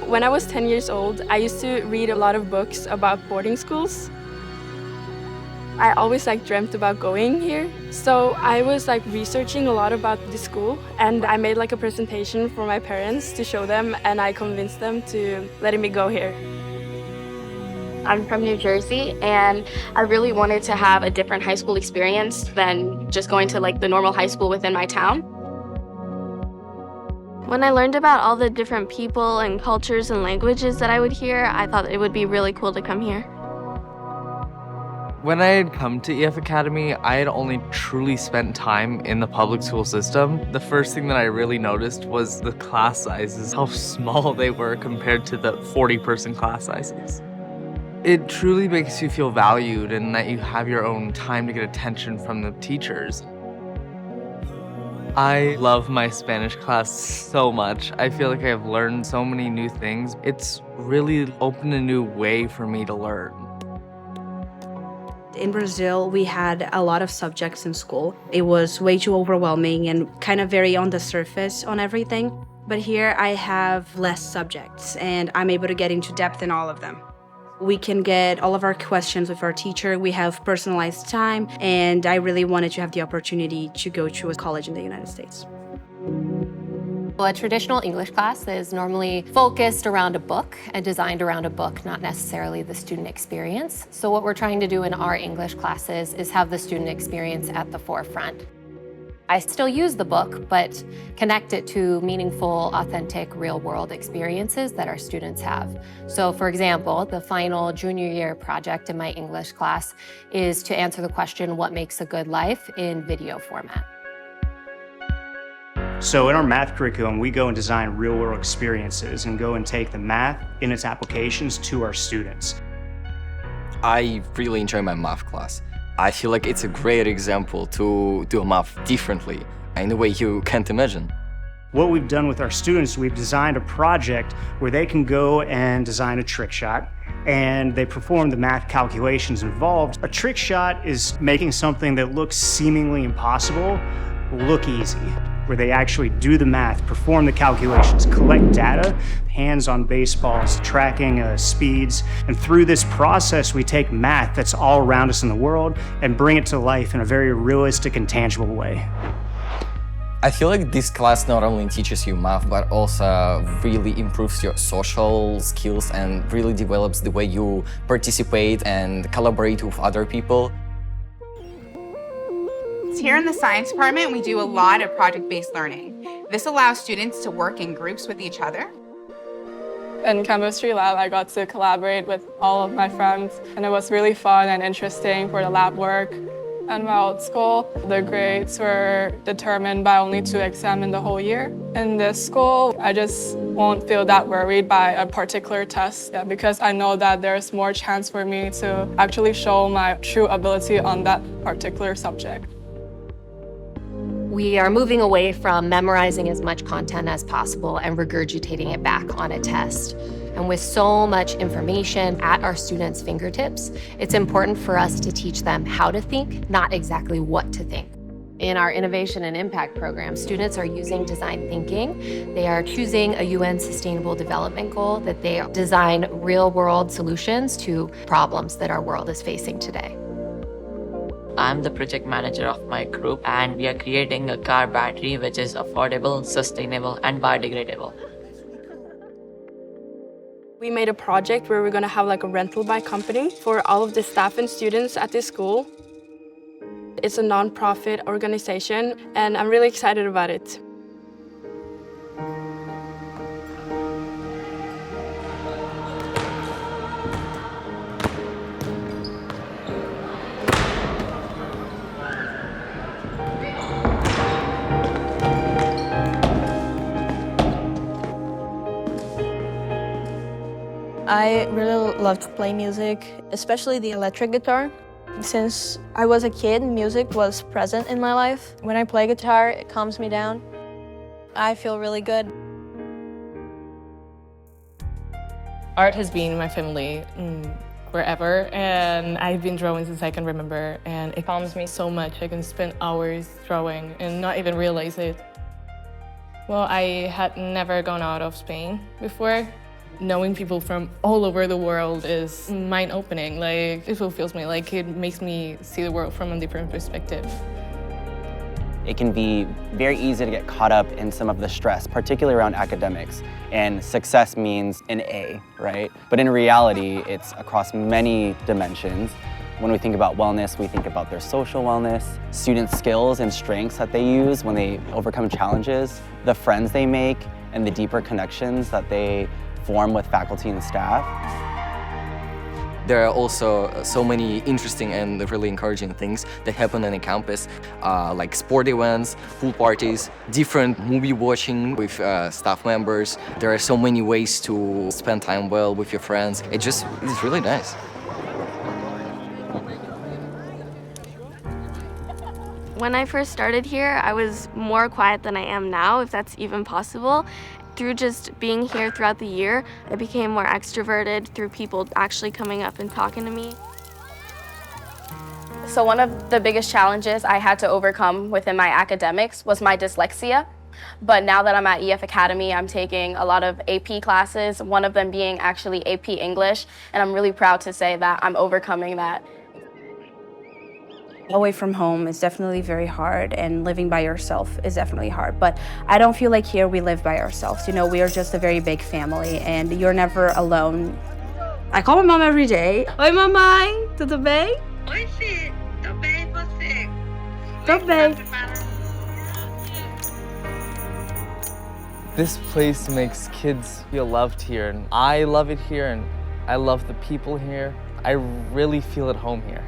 When I was 10 years old, I used to read a lot of books about boarding schools. I always dreamt about going here. So I was researching a lot about the school, and I made a presentation for my parents to show them, and I convinced them to letting me go here. I'm from New Jersey, and I really wanted to have a different high school experience than just going to the normal high school within my town. When I learned about all the different people and cultures and languages that I would hear, I thought it would be really cool to come here. When I had come to EF Academy, I had only truly spent time in the public school system. The first thing that I really noticed was the class sizes, how small they were compared to the 40-person class sizes. It truly makes you feel valued and that you have your own time to get attention from the teachers. I love my Spanish class so much. I feel like I've learned so many new things. It's really opened a new way for me to learn. In Brazil, we had a lot of subjects in school. It was way too overwhelming and kind of very on the surface on everything. But here I have less subjects and I'm able to get into depth in all of them. We can get all of our questions with our teacher. We have personalized time, and I really wanted to have the opportunity to go to a college in the United States. Well, a traditional English class is normally focused around a book and designed around a book, not necessarily the student experience. So what we're trying to do in our English classes is have the student experience at the forefront. I still use the book, but connect it to meaningful, authentic, real-world experiences that our students have. So for example, the final junior year project in my English class is to answer the question, what makes a good life, in video format. So in our math curriculum, we go and design real-world experiences and go and take the math in its applications to our students. I really enjoy my math class. I feel like it's a great example to do math differently in a way you can't imagine. What we've done with our students, we've designed a project where they can go and design a trick shot, and they perform the math calculations involved. A trick shot is making something that looks seemingly impossible look easy, where they actually do the math, perform the calculations, collect data, hands on baseballs, tracking speeds. And through this process, we take math that's all around us in the world and bring it to life in a very realistic and tangible way. I feel like this class not only teaches you math, but also really improves your social skills and really develops the way you participate and collaborate with other people. Here in the science department, we do a lot of project-based learning. This allows students to work in groups with each other. In chemistry lab, I got to collaborate with all of my friends, and it was really fun and interesting for the lab work. And while at school, the grades were determined by only 2 exams in the whole year. In this school, I just won't feel that worried by a particular test because I know that there's more chance for me to actually show my true ability on that particular subject. We are moving away from memorizing as much content as possible and regurgitating it back on a test. And with so much information at our students' fingertips, it's important for us to teach them how to think, not exactly what to think. In our Innovation and Impact program, students are using design thinking. They are choosing a UN Sustainable Development Goal that they design real-world solutions to problems that our world is facing today. I'm the project manager of my group, and we are creating a car battery which is affordable, sustainable, and biodegradable. We made a project where we're going to have a rental bike company for all of the staff and students at this school. It's a non-profit organization, and I'm really excited about it. I really love to play music, especially the electric guitar. Since I was a kid, music was present in my life. When I play guitar, it calms me down. I feel really good. Art has been in my family forever, and I've been drawing since I can remember, and it calms me so much. I can spend hours drawing and not even realize it. Well, I had never gone out of Spain before. Knowing people from all over the world is mind-opening. Like, it fulfills me. Like, it makes me see the world from a different perspective. It can be very easy to get caught up in some of the stress, particularly around academics. And success means an A, right? But in reality, it's across many dimensions. When we think about wellness, we think about their social wellness, student skills and strengths that they use when they overcome challenges, the friends they make, and the deeper connections that they form with faculty and staff. There are also so many interesting and really encouraging things that happen on the campus, like sport events, pool parties, different movie watching with staff members. There are so many ways to spend time well with your friends. It's really nice. When I first started here, I was more quiet than I am now, if that's even possible. Through just being here throughout the year, I became more extroverted through people actually coming up and talking to me. So one of the biggest challenges I had to overcome within my academics was my dyslexia. But now that I'm at EF Academy, I'm taking a lot of AP classes, one of them being actually AP English, and I'm really proud to say that I'm overcoming that. Away from home is definitely very hard, and living by yourself is definitely hard. But I don't feel like here we live by ourselves. You know, we are just a very big family, and you're never alone. I call my mom every day. Oi, mamãe, tudo bem? Oi, filho, tô bem, e você? Tô bem. This place makes kids feel loved here, and I love it here, and I love the people here. I really feel at home here.